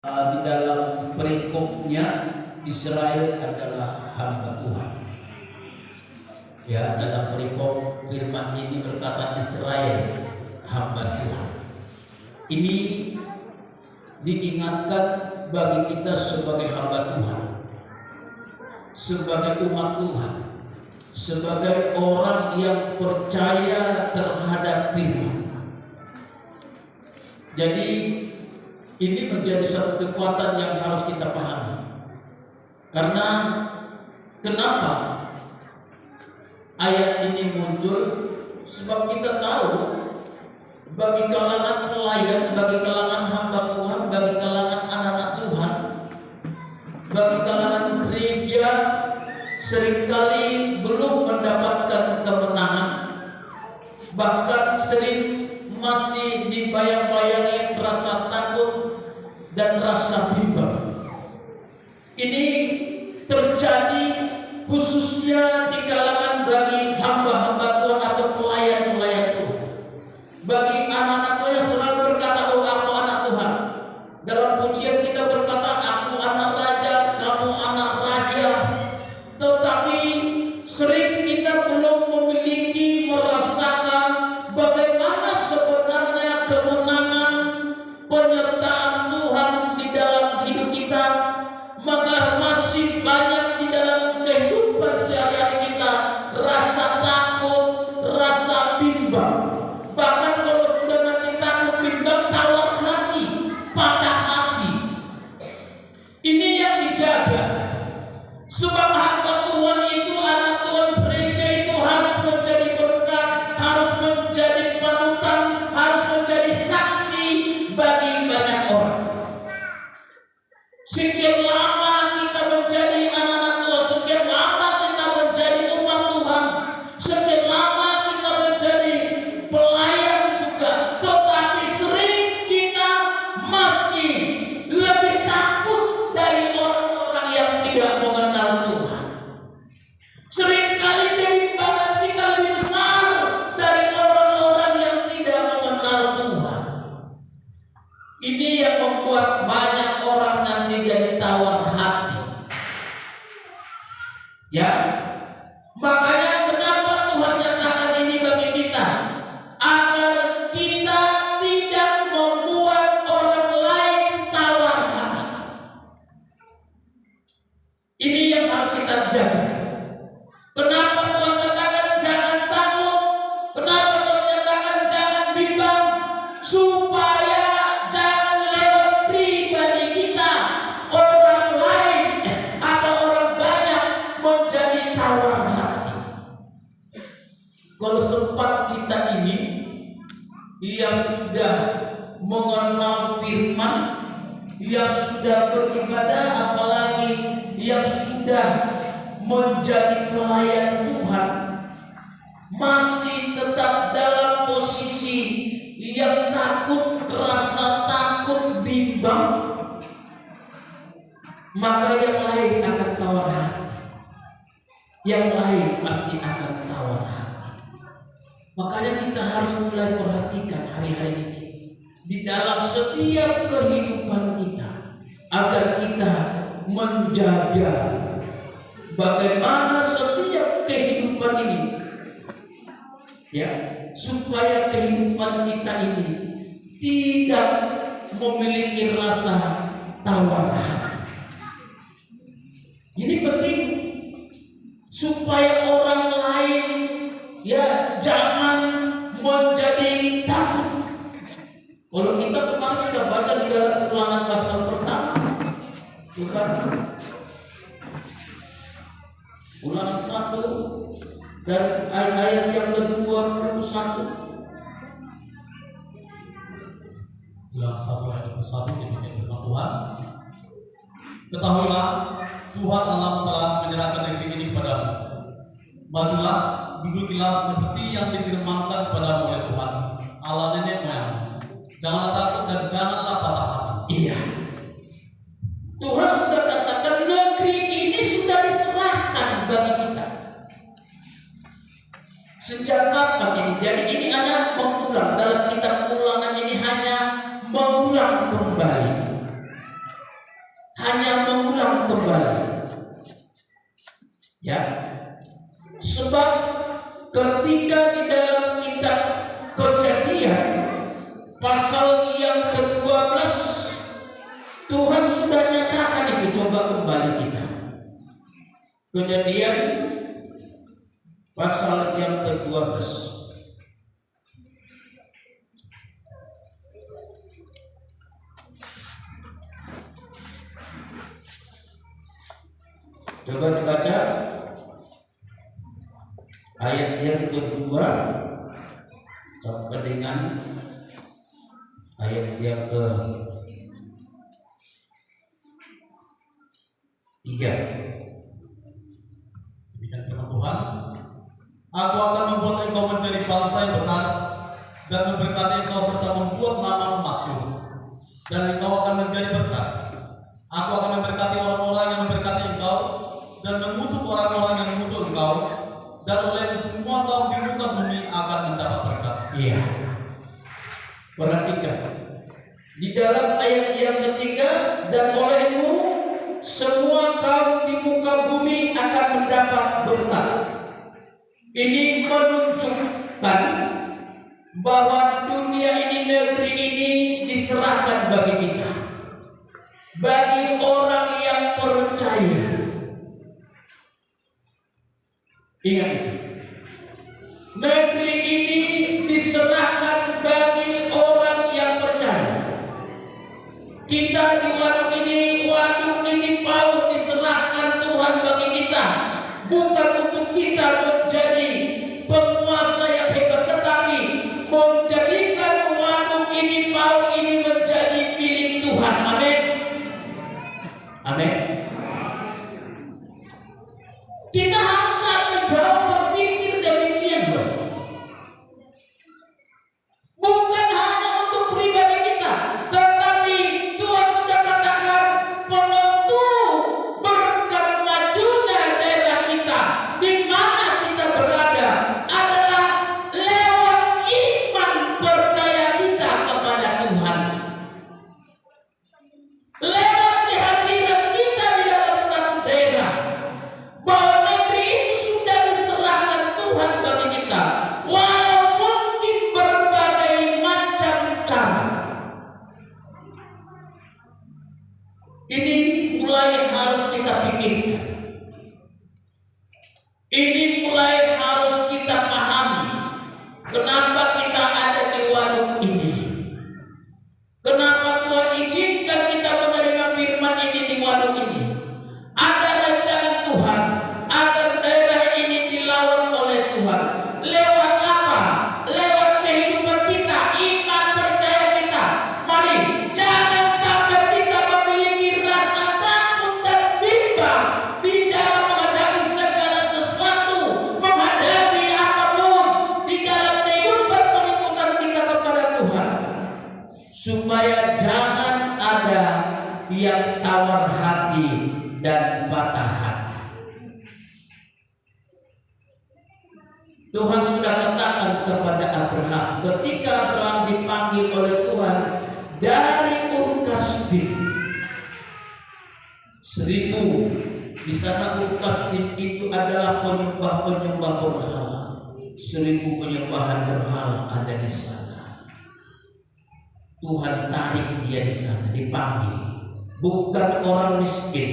Di dalam perikopnya Israel adalah hamba Tuhan. Ya, dalam perikop firman ini berkata Israel hamba Tuhan. Ini diingatkan bagi kita sebagai hamba Tuhan, sebagai umat Tuhan, sebagai orang yang percaya terhadap firman. Jadi ini menjadi satu kekuatan yang harus kita pahami. Karena kenapa ayat ini muncul? Sebab kita tahu bagi kalangan pelayan, bagi kalangan hamba Tuhan, bagi kalangan anak-anak Tuhan, bagi kalangan gereja seringkali belum mendapatkan kemenangan, bahkan sering masih dibayang-bayangi rasa takut dan rasa bimbang. Ini terjadi khususnya di kalangan bagi hamba-hamba Tuhan atau pelayan-pelayan Tuhan. Bagi anak-anak Tuhan yang selalu berkata, "Oh, aku anak Tuhan." Dalam pujian kita berkata, "Aku anak raja, kamu anak raja." Tetapi sering kita belum memiliki, merasakan bagaimana sebenarnya kemenangan penyertaan Tuhan di dalam hidup kita. Maka masih banyak di dalam kehidupan sehari-hari kita rasa takut, rasa bimbang. Bahkan kalau sudah nanti takut, bimbang, tawar hati, patah hati. Ini yang dijaga. Sebab hamba Tuhan itu, anak Tuhan, gereja itu harus menjadi berkat, harus menjadi panutan, harus menjadi saksi bagi banyak orang. Sekian lama kita menjadi anak-anak Tuhan, sekian lama kita menjadi umat Tuhan, sekian lama kita menjadi pelayan juga, tetapi sering kita masih lebih takut dari orang-orang yang tidak mengenal Tuhan. Seringkali kebimbangan kita lebih besar dari orang-orang yang tidak mengenal Tuhan. Ini yang membuat banyak orang nanti jadi tawar hati. Ya, makanya kenapa Tuhan nyatakan ini bagi kita, agar kita tidak membuat orang lain tawar hati. Ini yang harus kita jaga. Kenapa Tuhan katakan jangan takut? Kenapa Tuhan katakan jangan bimbang? Supaya jangan lewat pribadi kita orang lain atau orang banyak menjadi tawar hati. Kalau sempat kita ini yang sudah mengenal firman, yang sudah beribadah, apalagi yang sudah menjadi pelayan Tuhan, masih tetap dalam posisi yang takut, rasa takut, bimbang, maka yang lain akan tawar hati. Yang lain pasti akan tawar hati. Makanya kita harus mulai perhatikan hari-hari ini di dalam setiap kehidupan kita, agar kita menjaga bagaimana setiap kehidupan ini, ya, supaya kehidupan kita ini tidak memiliki rasa tawar hati. Ini penting supaya orang lain, ya, jangan menjadi takut. Kalau kita kemarin sudah baca di dalam Ulangan pasal pertama, bukan? Ulangan 1 dan ayat yang ke-21. Ulangan 1 ayat 21 ketika firman Tuhan, "Ketahuilah Tuhan Allahmu telah menyerahkan negeri ini kepadamu. Majulah, dudukilah seperti yang difirmankan kepadamu oleh Tuhan, Allah nenek moyangmu. Janganlah takut dan janganlah patah hati." Iya, Tuhan sudah katakan negeri ini sudah diserahkan bagi kita. Sejak kapan ini? Jadi ini hanya mengulang, dalam kitab Ulangan ini hanya mengulang kembali. kembali. Ya. Sebab ketika di dalam kitab Kejadian pasal yang ke-12 Tuhan sudah nyatakan itu, coba kembali kita. Kejadian pasal yang ke-12. Coba dibaca ayat yang kedua sampai dengan ayat yang ke-3. Demikian firman Tuhan, Aku akan membuat engkau menjadi bangsa yang besar dan memberkati engkau serta membuat namamu masyhur, dan engkau akan menjadi berkat. Aku akan memberkati orang-orang yang memberkati engkau dan mengutuk orang-orang yang mengutuk engkau, dan olehmu semua kaum di muka bumi akan mendapat berkat. Iya. Perhatikan di dalam ayat yang ketiga, dan olehmu semua kaum di muka bumi akan mendapat berkat. Ini menunjukkan bahwa dunia ini, negeri ini diserahkan bagi kita, bagi orang yang percaya. Ingat itu. Negeri ini diserahkan bagi orang yang percaya. Kita di waduk ini mau diserahkan Tuhan bagi kita, bukan untuk kita menjadi penguasa yang hebat, tetapi menjadikan waduk ini menjadi milik Tuhan. Amin. Amin. Kita harus sampai jauh berpikir demikian loh. Bukan hanya untuk pribadi kita, tetapi Tuhan sudah katakan penentu berkat majunya daerah kita, di mana kita berada, adalah lewat iman percaya kita kepada Tuhan, lewat kehadiran kita di dalam satu daerah, bahwa negeri itu sudah diserahkan Tuhan bagi kita, walau mungkin berbagai macam cara. Ini mulai harus kita pikirkan. Ini mulai harus kita pahami. Kenapa kita ada di waduk ini? Kenapa Tuhan izinkan kita menerima firman ini di waduk ini? Ada rancangan Tuhan agar daerah ini dilawan oleh Tuhan. Lewat apa? Lewat kehidupan kita, iman percaya kita. Mari, jangan sampai kita memiliki rasa takut dan bimbang di dalam menghadapi segala sesuatu, menghadapi apapun di dalam kehidupan pengikutan kita kepada Tuhan, supaya jangan ada yang tawar hati dan patah hati. Tuhan sudah katakan kepada Abraham ketika Abraham dipanggil oleh Tuhan dari Ur Kasdim. 1000 di sana Ur Kasdim itu adalah penyembah berhala. 1000 penyembahan berhala ada di sana. Tuhan tarik dia di sana, dipanggil. Bukan orang miskin,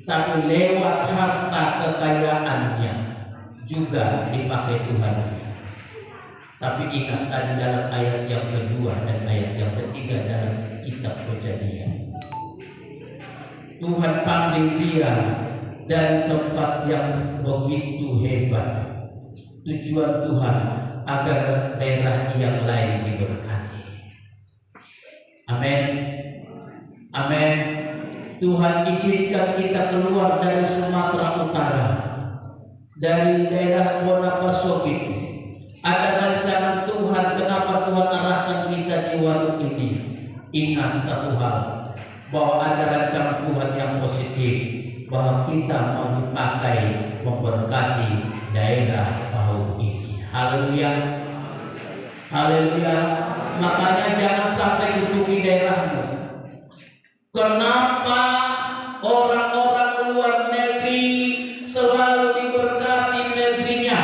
tapi lewat harta kekayaannya juga dipakai Tuhan. Tapi ingat tadi dalam ayat yang kedua dan ayat yang ketiga dalam kitab Kejadian, Tuhan panggil dia dari tempat yang begitu hebat. Tujuan Tuhan agar daerah yang lain diberkati. Amin. Amin. Tuhan izinkan kita keluar dari Sumatera Utara, dari daerah Wonosobo. Ada rancangan Tuhan. Kenapa Tuhan arahkan kita di waduk ini? Ingat satu hal, bahwa ada rancangan Tuhan yang positif, bahwa kita mau dipakai memberkati daerah Bau ini. Haleluya. Haleluya. Makanya jangan sampai kutuki daerahmu. Kenapa orang-orang luar negeri selalu diberkati negerinya?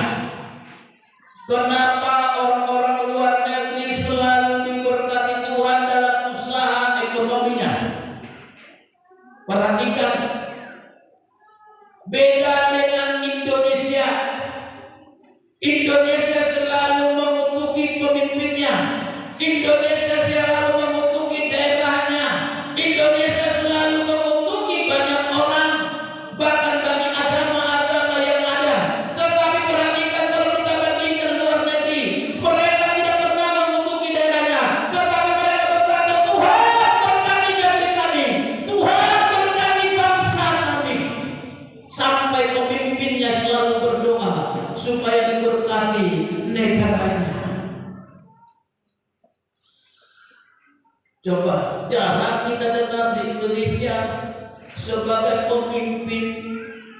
Kenapa orang-orang luar negeri selalu diberkati Tuhan dalam usaha ekonominya? Perhatikan, beda dengan Indonesia. Indonesia selalu mengutuki pemimpinnya. Indonesia selalu mengutuki daerahnya. Indonesia selalu mengutuki banyak orang, bahkan bagi agama-agama yang ada. Tetapi perhatikan, kalau kita bandingkan luar negeri, mereka tidak pernah mengutuki daerahnya, tetapi mereka berkata, Tuhan berkati negeri kami, Tuhan berkati bangsa kami. Sampai pemimpinnya selalu berdoa supaya diberkati negaranya. Coba, jarang kita dengar di Indonesia sebagai pemimpin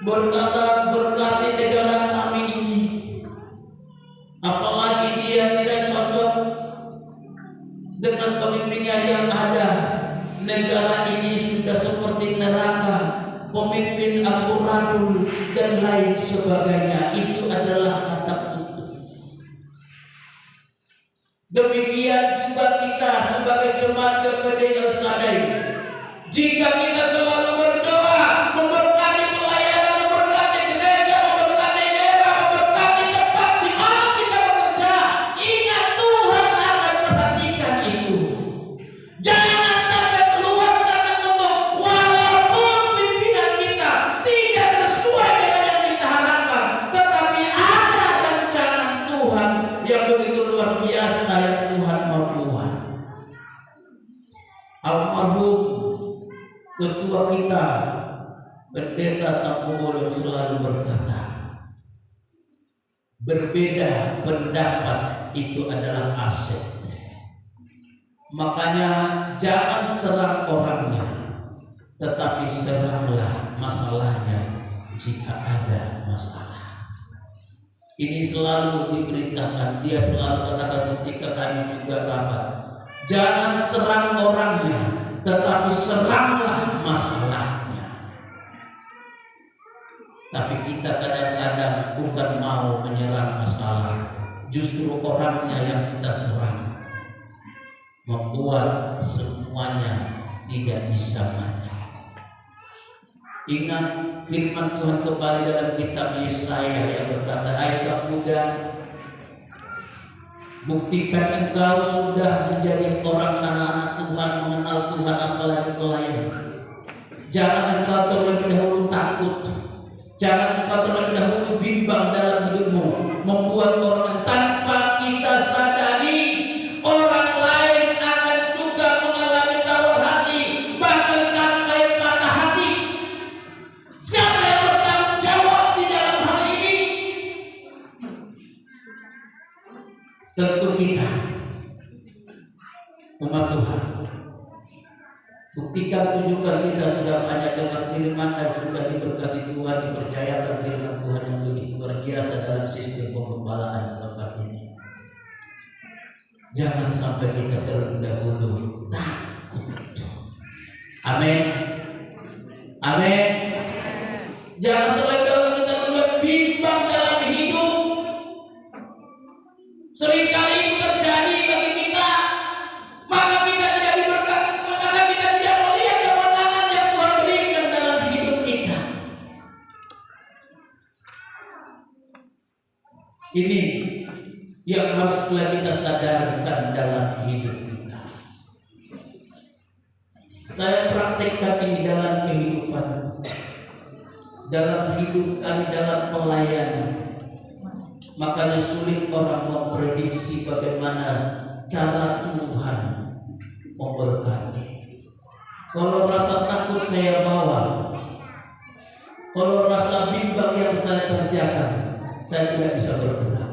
berkata, berkati negara kami ini. Apalagi dia tidak cocok dengan pemimpinnya yang ada. Negara ini sudah seperti neraka, pemimpin amburadul dan lain sebagainya. Itu adalah kata kutuk. Demikian juga kita sebagai jemaat GPD El Shaddai. Jika kita selalu berdoa memberkati pelayanan, memberkati gereja, memberkati daerah, memberkati tempat di mana kita bekerja, ingat Tuhan akan perhatikan itu. Jangan sampai keluar kata kutuk, walaupun pimpinan kita tidak sesuai dengan yang kita harapkan, tetapi ada rancangan Tuhan yang begitu luar biasa yang Tuhan mau buat. Almarhum ketua kita, Pendeta Tangku Bolon, selalu berkata, berbeda pendapat itu adalah aset. Makanya jangan serang orangnya, tetapi seranglah masalahnya jika ada masalah. Ini selalu diberitakan, dia selalu katakan ketika kami juga rapat, jangan serang orangnya, tetapi seranglah masalahnya. Tapi kita kadang-kadang bukan mau menyerang masalah, justru orangnya yang kita serang, membuat semuanya tidak bisa maju. Ingat firman Tuhan kembali dalam kitab Yesaya yang berkata, hai kaum muda, buktikan engkau sudah menjadi orang anak-anak Tuhan, mengenal Tuhan, apalagi pelayan. Jangan engkau terlebih dahulu takut, jangan engkau terlebih dahulu bimbang dalam hidupmu, membuat orang tanpa kita sadari, orang lain akan juga mengalami tawar hati, bahkan sampai patah hati. Siapa yang bertanggung jawab di dalam hal ini? Tentu kita, umat Tuhan. Buktikan, tunjukkan kita sudah banyak dengar firman dan sudah diberkati Tuhan, dipercayakan firman Tuhan yang begitu luar biasa dalam sistem penggembalaan tempat ini. Jangan sampai kita terlebih dahulu takut. Amin. Amin. Jangan terlebih dahulu kita duluan bimbang dalam hidup. Seringkali itu terjadi bagi kita, maka kita tidak diberkati, maka kita tidak melihat kemenangan yang Tuhan berikan dalam hidup kita. Ini yang harus mulai kita sadarkan dalam hidup kita. Saya praktekkan ini dalam kehidupan, dalam hidup kami, dalam pelayanan. Makanya sulit orang memprediksi bagaimana cara Tuhan memberkati. Kalau rasa takut saya bawa, kalau rasa bimbang yang saya kerjakan, saya tidak bisa bergerak.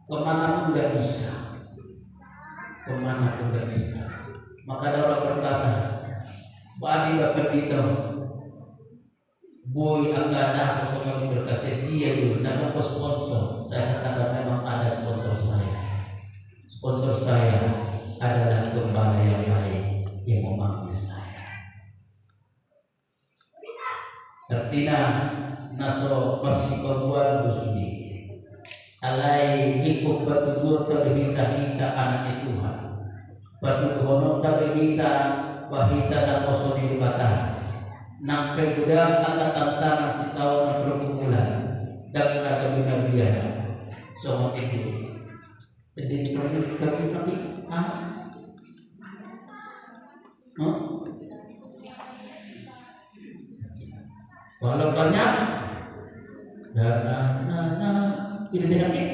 Kemana pun gak bisa, kemana pun gak bisa. Maka ada orang berkata, Pak Adi Bapak Dito, boy agak ada kosongan berkasih dia dulu, nama sponsor. Saya katakan memang ada sponsor saya. Sponsor saya adalah gembala yang baik yang memanggil saya. Tertina naso masikobuan dusni alai ikut batudur tabihita-hita anak Tuhan batu honok tabihita wahita dan osoni di batang nampe gudang angkat tantangan setahun perkumpulan dan nakabina biara sohong itu jadi bisa kaki walau banyak ini tidak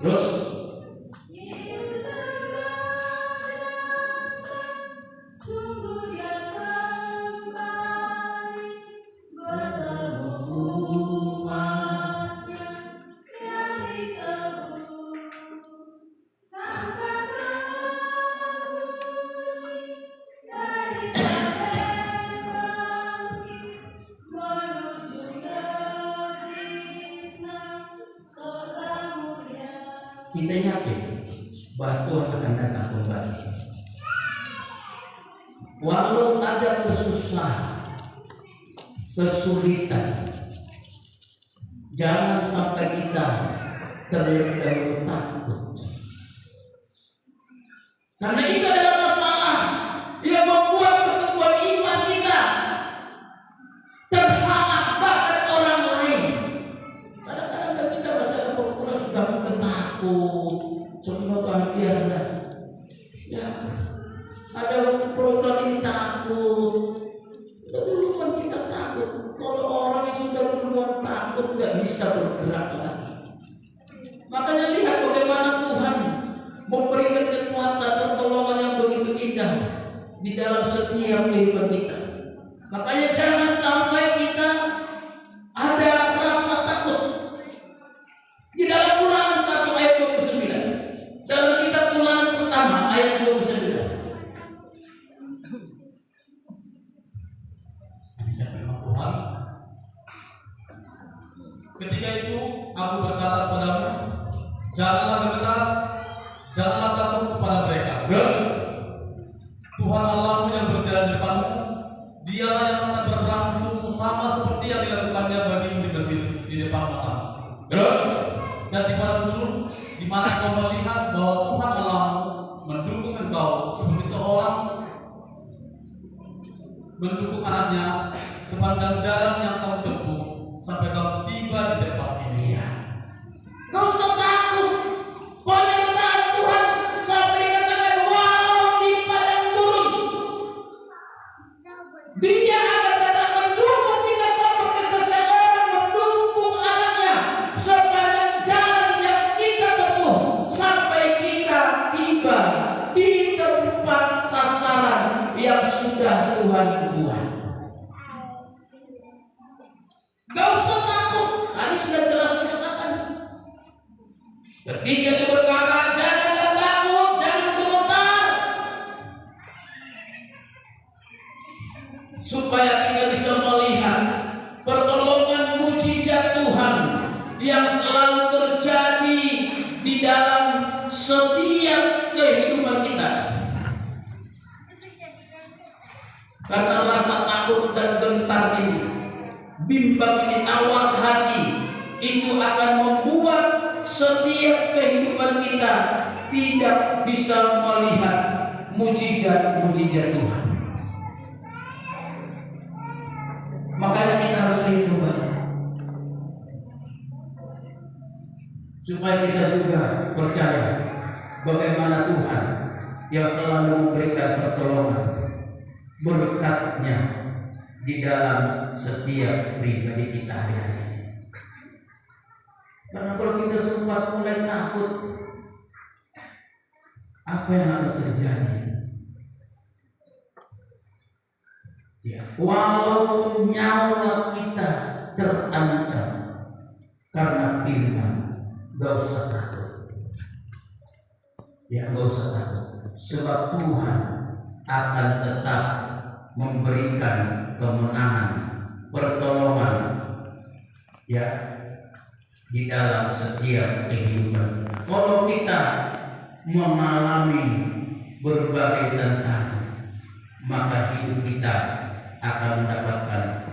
terus kita yakin bahwa Tuhan akan datang kembali. Walau ada kesusahan, kesulitan, jangan sampai kita terlebih dahulu takut. Karena itu adalah masalah yang membuat pertumbuhan iman kita terhalang bahkan orang lain. Kadang-kadang kan kita masih ada pura-pura sudah mulai takut, semoga biarlah. Ya, ada program ini takut. Duluan kita takut. Kalau orang yang sudah duluan takut nggak bisa bergerak lagi. Makanya lihat bagaimana Tuhan memberikan kekuatan pertolongan yang begitu indah di dalam setiap kehidupan kita. Makanya jangan sampai kita ada rasa takut. Di dalam Ulangan 1 ayat 29, dalam kitab Ulangan pertama ayat 29. Tuhan, ketika itu aku berkata kepadamu, janganlah gemetar, janganlah takut kepada mereka. Terus Tuhan Allahmu yang berjalan di depanmu, dialah yang akan berperang untukmu sama seperti yang dilakukannya bagimu di Mesir di depan matamu. Terus Dan di padang gurun, di mana engkau melihat bahwa Tuhan Allahmu mendukung engkau seperti seorang mendukung anaknya sepanjang jalan yang kamu tempuh sampai kamu tiba di tempat ini. Gak usah takut. Penyertaan Tuhan sampai dikatakan walau di padang gurun, Dia akan tetap mendukung kita seperti seseorang mendukung anaknya sepanjang jalan yang kita tempuh sampai kita tiba di tempat sasaran yang sudah Tuhan buat. Gak usah takut. Tadi sudah jelas dikatakan. Ketika dia berkata, janganlah takut, jangan gemetar, supaya kita bisa melihat pertolongan mujizat Tuhan yang selalu terjadi di dalam setiap kehidupan kita. Karena rasa takut dan gentar ini, bimbang ini, tawar hati, itu akan membuat setiap kehidupan kita tidak bisa melihat mujizat-mujizat Tuhan. Makanya kita harus berubah supaya kita juga percaya bagaimana Tuhan yang selalu memberikan pertolongan berkatnya di dalam setiap pribadi kita hari-hari. Karena kalau kita sempat mulai takut, apa yang akan terjadi? Ya, walaupun nyawa kita terancam karena firman, gak usah takut. Ya, gak usah takut. Sebab Tuhan akan tetap memberikan kemenangan, pertolongan, ya, di dalam setiap kehidupan. Kalau kita mengalami berbagai tantangan, maka hidup kita akan mendapatkan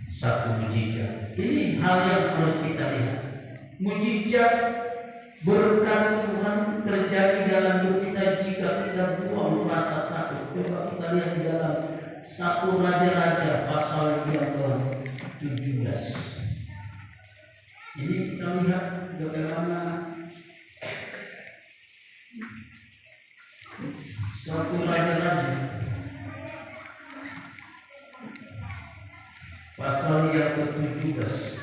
satu mujizat. Ini hal yang harus kita lihat. Mujizat berkat Tuhan terjadi dalam hidup kita jika kita buang rasa takut. Coba kita lihat di dalam 1 Raja-Raja pasal yang ke-17. Ini kita lihat bagaimana 1 Raja-Raja pasal yang ke-17.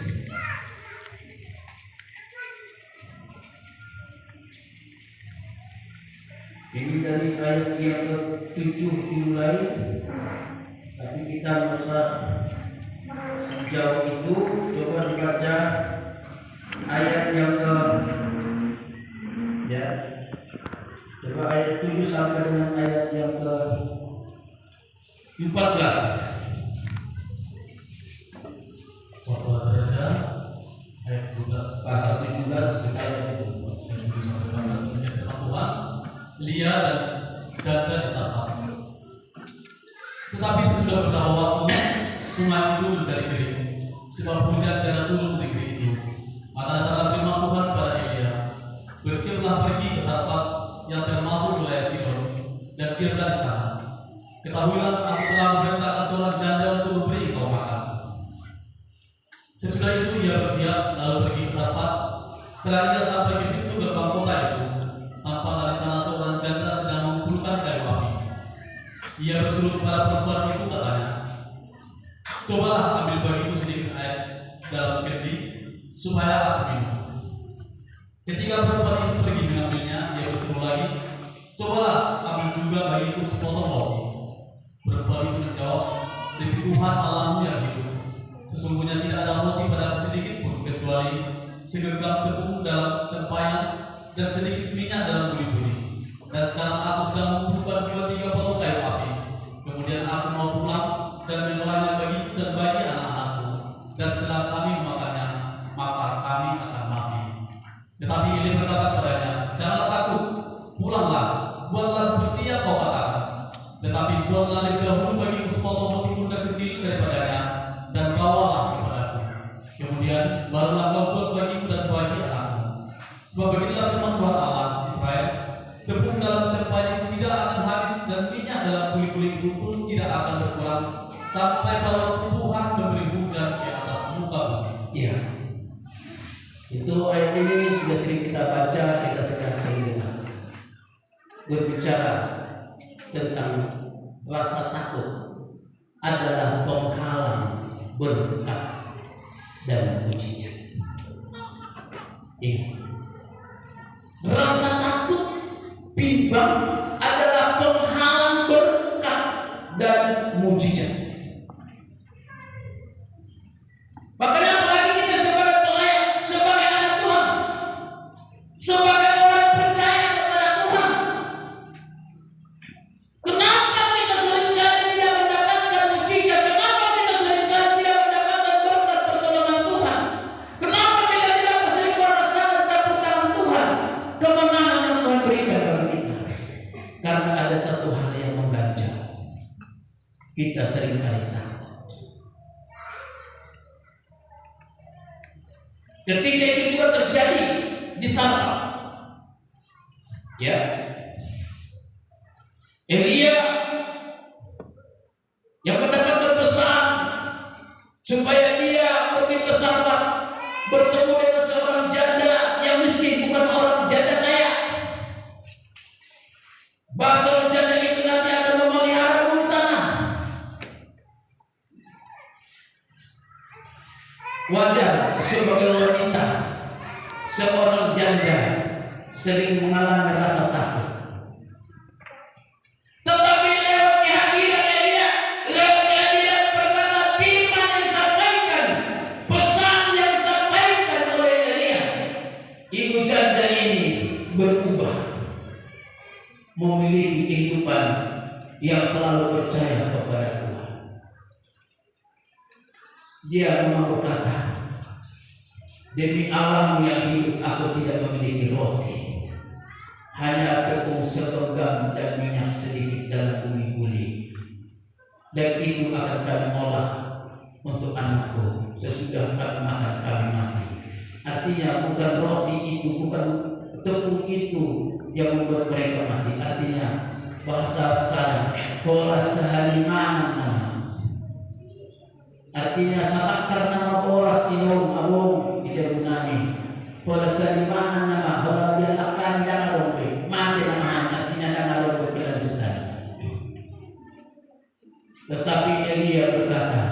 Ini dari ayat yang ke-7 dimulai, tapi kita bisa sejauh itu coba dibaca ayat yang coba ayat 7 sampai dengan ayat yang ke-14. Suatu Raja-Raja ayat 17 Pasal 17 ayat itu. ayat 7 sampai 14 menjadi firman Tuhan. Lia dan janda disapa. Tetapi sesudah beberapa waktu sungai itu menjadi kering, sebab hujan jarang turun di negeri itu. Maka datanglah firman Tuhan kepada Elia, bersiaplah pergi ke Sarfat yang termasuk wilayah Sidon, dan diamlah di sana. Ketahuilah, aku telah memerintahkan seorang janda untuk memberi engkau makan. Sesudah itu ia bersiap lalu pergi ke Sarfat. Setelah ia sampai ke pintu gerbang kota itu, tampaklah di sana seorang janda sedang mengumpulkan kayu api. Ia berseru kepada perempuan itu, katanya, cobalah ambil bagiku sedikit air dalam kendi supaya aku minum. Ketika perempuan itu pergi mengambilnya, ia berseru lagi, cobalah ambil juga bagiku sepotong roti. Perempuan itu menjawab, demi Tuhan Allahmu yang hidup, sesungguhnya tidak ada roti padaku sedikit pun kecuali segenggam tepung dalam tempayan dan sedikit minyak dalam buli-buli. Dan sekarang aku sedang mengumpulkan 2-3 potong kayu api. Kemudian aku mau pulang dan mengolahnya bagiku dan bagi anak-anakku. Dan setelah kami memakannya, maka kami akan mati. Tetapi Eli berkata kepadanya, janganlah takut, pulanglah, buatlah seperti yang kau katakan. Tetapi buatlah lebih dahulu bagiku sepotong roti bundar kecil daripadanya, dan bawalah kepadaku. Kemudian barulah kau buat bagiku dan bagi anakku. Sebab beginilah firman Tuhan Allah Israel, tepung dalam tempayan itu tidak akan habis, dan minyak dalam kuli-kuli itu pun tidak akan berkurang sampai pada waktu Tuhan memberi hujan di atas muka bumi. Iya. Itu ayat ini sudah sering kita baca, kita sedang dengar. Berbicara tentang rasa takut adalah penghalang berkat dan mujizat. Iya. Rasa takut, bimbang adalah penghalang berkat dan mujizat. Makanya apalagi kita sebagai pelayan, sebagai anak Tuhan, sebagai orang percaya kepada Tuhan, kenapa kita seringkali tidak mendapatkan mujizat? Kenapa kita seringkali tidak mendapatkan berkat pertolongan Tuhan? Kenapa kita tidak sering merasakan campur tangan Tuhan, kemenangan yang Tuhan berikan kepada kita? Karena ada satu hal yang mengganjal. Kita seringkali takut. Ketika itu juga terjadi di Sarfat. Ya. Elia yang mendapatkan pesan supaya dia pergi ke Sarfat bertemu dengan seorang janda yang miskin, bukan orang janda kaya. Bahasa orang janda itu nanti akan memelihara di sana. Wajar sebagai wanita, seorang janda sering mengalami rasa takut. Tetapi lewat kehadiran Elia, lewat kehadiran perkataan firman yang disampaikan, pesan yang disampaikan oleh Dia memang berkata, demi Allah yang hidup aku tidak memiliki roti, hanya tepung segenggam dan minyak sedikit dalam bumi-bumi, dan itu akan kami olah untuk anakku sesudah kami makan kami mati. Artinya bukan roti itu, bukan tepung itu yang membuat mereka mati. Artinya bahasa sekarang pola sehari mangan. Artinya satakar nama boras tinong abong ijarunani. Pola sehari mangan nama pola dia akan jangan rompe mati nama artinya jangan rompe kelanjutan. Tetapi Elia berkata,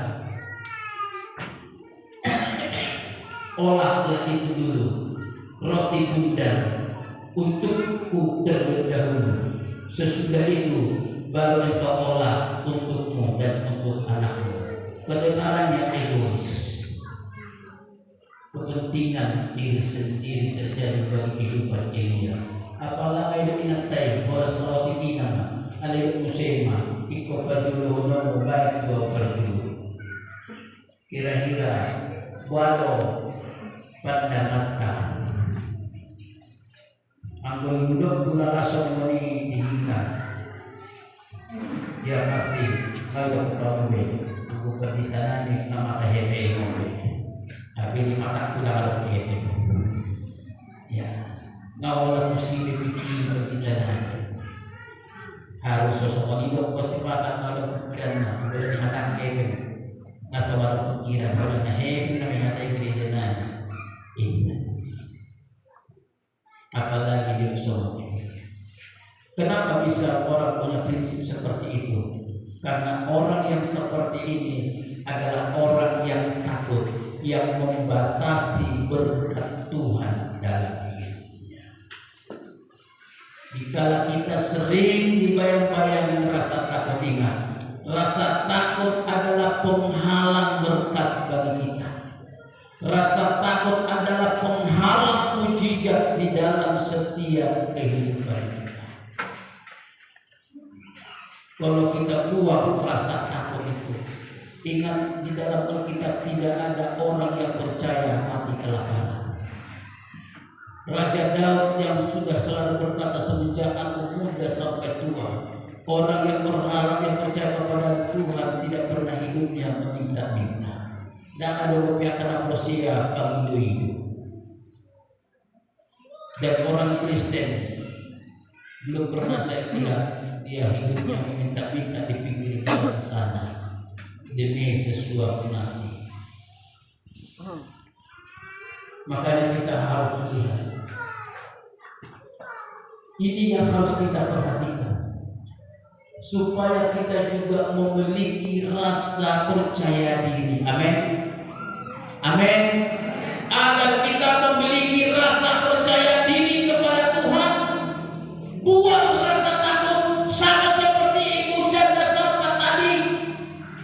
olahlah itu dulu roti bundar untukku terlebih dahulu, sesudah itu baru engkau olah untukmu dan untuk anakmu. Kedengarannya egois, kepentingan diri sendiri terjadi bagi kehidupan Elia. Apalagi ada pinatai boras roti tinama alai musema iko perjulu nomo baik dua perjulu. Kira-kira walau pandangatan anggo hidup gula rasa meni dihintar, dia pasti kalau kau aku pergi tanah nama hehe ngombe tapi di mata aku dah ada hehe ya ngawal tu si bipiki pergi tanah harus sosok hidup pasti patah kalau kerana boleh dihadang hehe atau ada pikiran boleh hehe kami hadai gereja nana ini apalagi di usaha. Kenapa bisa orang punya prinsip seperti itu? Karena orang yang seperti ini adalah orang yang takut, yang membatasi berkat Tuhan dalam hidupnya. Jika kita sering dibayang-bayang rasa takut, ingat, rasa takut adalah penghalang berkat bagi kita. Rasa takut adalah penghalang mujizat di dalam setiap kehidupan kita. Kalau kita buang rasa takut itu, ingat di dalam Alkitab tidak ada orang yang percaya mati kelaparan. Raja Daud yang sudah selalu berkata semenjak aku muda sampai tua, orang yang berharap yang percaya kepada Tuhan tidak pernah hidupnya meminta-minta. Dan ada beberapa manusia yang hidup. Dan orang Kristen belum pernah saya lihat dia hidupnya meminta-minta di pinggir jalan sana demi sesuap nasi. Makanya kita harus lihat. Ini yang harus kita perhatikan supaya kita juga memiliki rasa percaya diri. Amin. Amin. Agar kita memiliki rasa percaya diri kepada Tuhan. Buang rasa takut sama seperti ibu janda Sarepta tadi.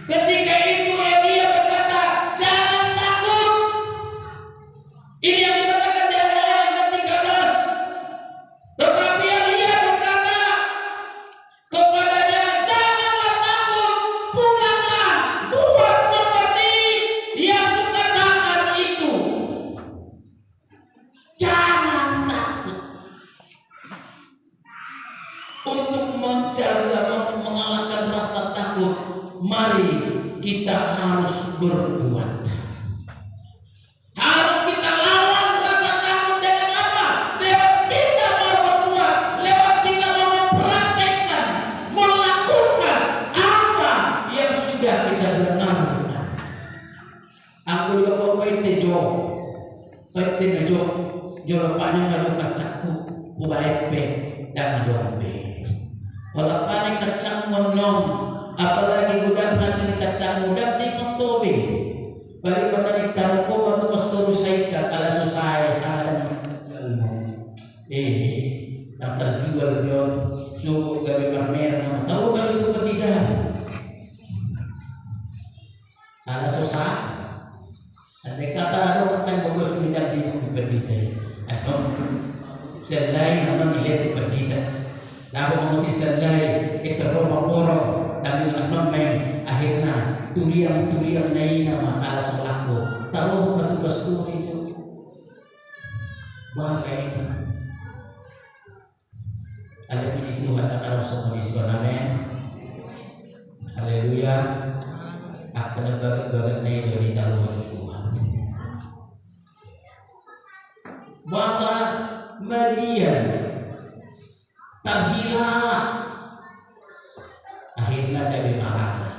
Ketika itu Elia berkata, jangan takut. Ini yang dikatakan di ayat ke-13. Tetapi Elia berkata kepadanya, janganlah takut, pulanglah, buat seperti yang kukatakan itu. Jangan takut. Untuk menjaga, untuk mengalahkan rasa takut, mari kita harus berbuat. Harus kita lawan rasa takut dengan apa? Lewat kita mau berbuat, lewat kita mau mempraktekkan, melakukan apa yang sudah kita dengarkan. Aku juga mau paite jo lepasnya ngajak kacakku kubaik pe dan dombe. Kalau panik kacang monong, apalagi gudang hasil kacang muda di kontobe. Balik pada di tahu atau pastor saika ala susah sana tak terjual dia suku gawe mermer tahu kalau itu petidah ala susah ada kata ada orang bagus minta di petidah atau selai nama dilihat di petidah lalu menguti selai itu rumah borong dan dengan akhirnya turiang nai nama alas aku tahu batu pasku itu bagai ada puji Tuhan akan masuk Yesus, amin. Haleluya. Akan bagat-bagat nai dari dalam Tuhan. Bahasa Madian terhilang akhirnya dari marah.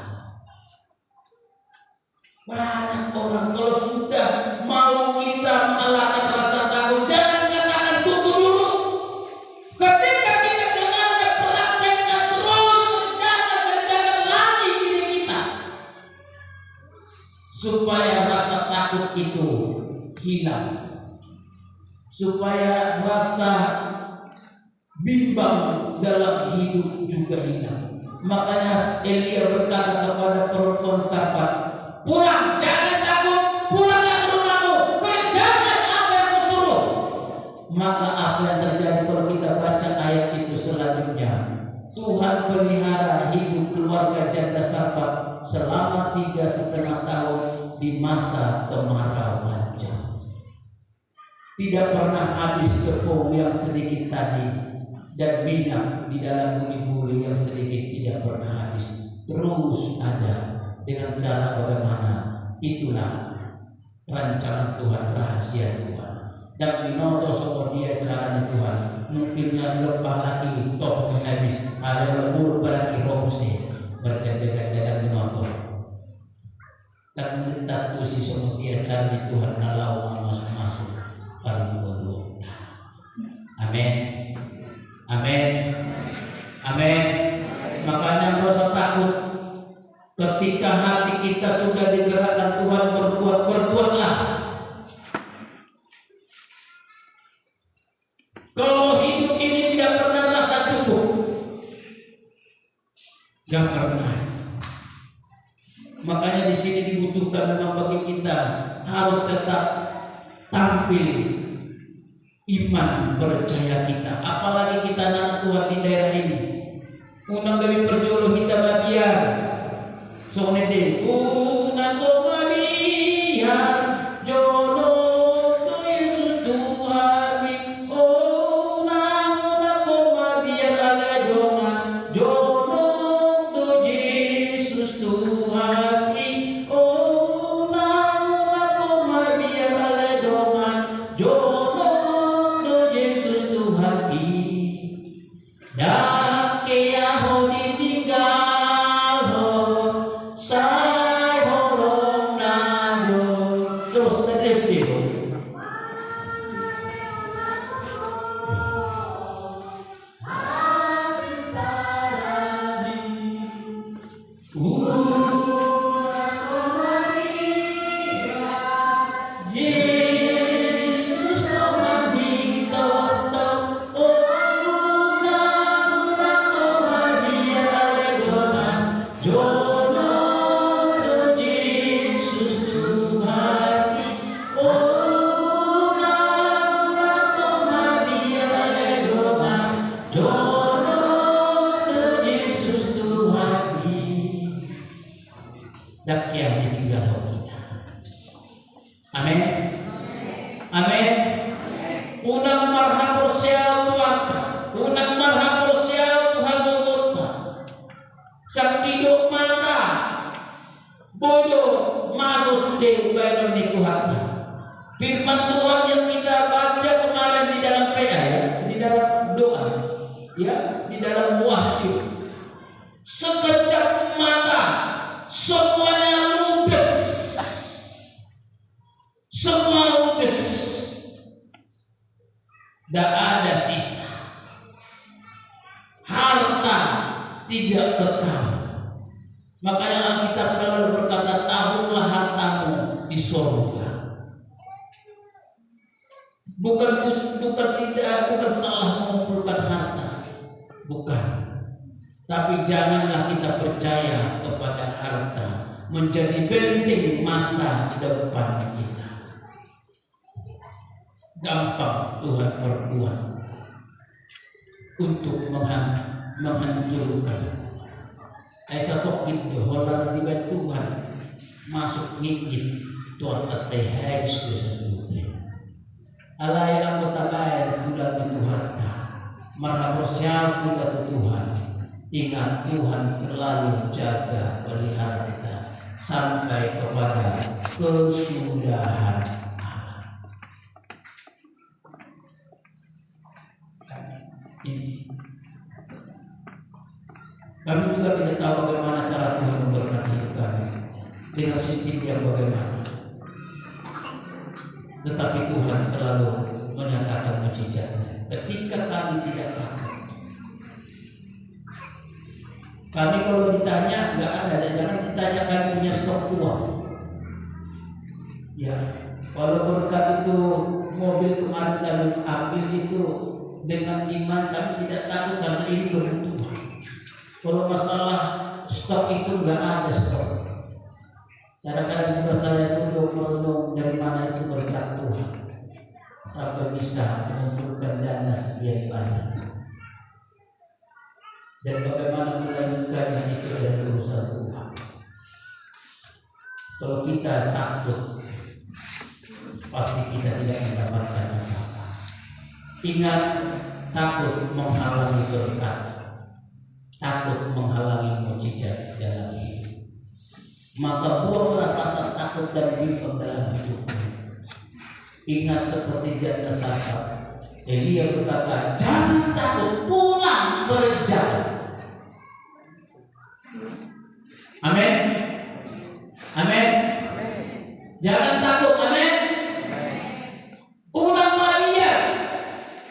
Banyak orang kalau sudah mau kita mengalahkan rasa takut, jangan katakan tunggu dulu. Ketika kita dengarkan praktekkan terus jangan lagi diri kita supaya rasa takut itu hilang, supaya rasa bimbang dalam hidup juga hilang. Makanya Elia berkata kepada perempuan Sarfat, pulang, jangan takut, pulanglah ke rumahmu, kerjakan apa yang kusuruh. Maka apa yang terjadi kalau kita baca ayat itu selanjutnya? Tuhan pelihara hidup keluarga janda Sarfat selama 3,5 tahun di masa kemarau panjang. Tidak pernah habis tepung yang sedikit tadi dan minyak di dalam buli-buli yang sedikit tidak pernah habis, terus ada dengan cara bagaimana. Itulah rancangan Tuhan, rahasia Tuhan. Dan minoto sama dia caranya Tuhan. Mungkin yang lebah lagi top habis, ada lembur berarti robuse berjaga-jaga minoto. Dan menetap si sama dia caranya Tuhan nalau masuk-masuk paling dulu. Amin. Amin. Amin. Makanya rasa takut ketika hati kita sudah digerakkan Tuhan berbuatlah. Kalau hidup ini tidak pernah rasa cukup, gak pernah. Makanya di sini dibutuhkan memang bagi kita harus tetap tampil iman percaya kita, apalagi kita anak Tuhan di daerah ini. Unang kami perjolo kita babiar, soalnya deh, unang kau babiar, jolo tu Yesus Tuhan, unang kau babiar ale dongan, jolo tu Yesus Tuhan, unang kau babiar ale dongan, jolo dak kiaho ditinggal ho sai holong nago terus terus itu habis tarani Yesus Tuhan ditotok yang ditinggal kita. Amin. Amin. Unang marhapul siya Tuhan. Unang marhapul siya Tuhan Golgota. Saktido mata. Bodoh manus de bayan ni Tuhan. Firman Tuhan yang kita baca kemarin di dalam PA ya, di dalam doa, ya, di dalam wahyu. Sekejap mata semuanya ludes, semua ludes, tidak ada sisa. Harta tidak kekal. Makanya Alkitab selalu berkata, tabunglah hartamu di surga. Bukan salah mengumpulkan harta, bukan. Tapi janganlah kita percaya kepada harta menjadi benteng masa depan kita. Gampang Tuhan berbuat untuk menghancurkan. Saya satu itu holar di Tuhan. masuk ngikit tuan teteh harus disebutnya alai anggota baik budak Tuhan marhaprosyal kita Tuhan. Ingat Tuhan selalu jaga pelihara kita sampai kepada kesudahan. Ini kami juga tidak tahu bagaimana cara Tuhan memberkati hidup kami dengan sistem yang bagaimana, tetapi Tuhan selalu menyatakan mujizatnya ketika kami tidak takut. Kami kalau ditanya nggak ada, dan jangan ditanya kami punya stok uang. Ya, kalau berkat itu mobil kemarin kami ambil itu dengan iman, kami tidak takut karena ini kebutuhan. Kalau masalah stok itu nggak ada stok. Kadang-kadang juga saya tutup merenung dari mana itu berkat Tuhan sampai bisa mengumpulkan dana sekian banyak. Dan bagaimana melanjutkannya itu adalah urusan Tuhan. Kalau kita takut, pasti kita tidak mendapatkan apa-apa. Ingat, takut menghalangi berkat, takut menghalangi mujizat dalam hidup. Maka buanglah rasa takut dan bimbang dalam hidup. Ingat seperti janda Sarfat, Elia berkata, jangan takut, pulang berjalan. Amin. Amin. Jangan takut. Amin. Ulang Maria,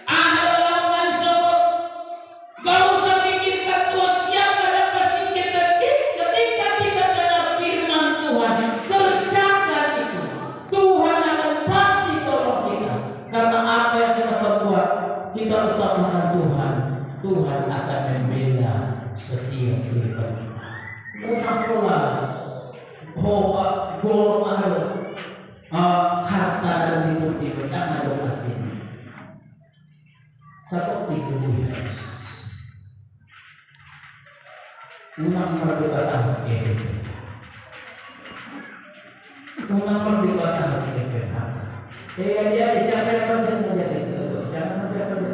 ada orang manusia. Gak usah pikirkan Tuhan siapa dan pasti kita ketika kita dengar firman Tuhan, kerjakan itu. Tuhan akan pasti tolong kita. Karena apa yang kita perbuat, kita utamakan Tuhan. Tuhan akan membela setiap kehidupan kita. Unang pola hoba gol mahal harta dalam tidur jangan ada mati seperti dunia. Unang merdeka hati unang merdeka hati dia siapa yang menjaga itu jangan menjaga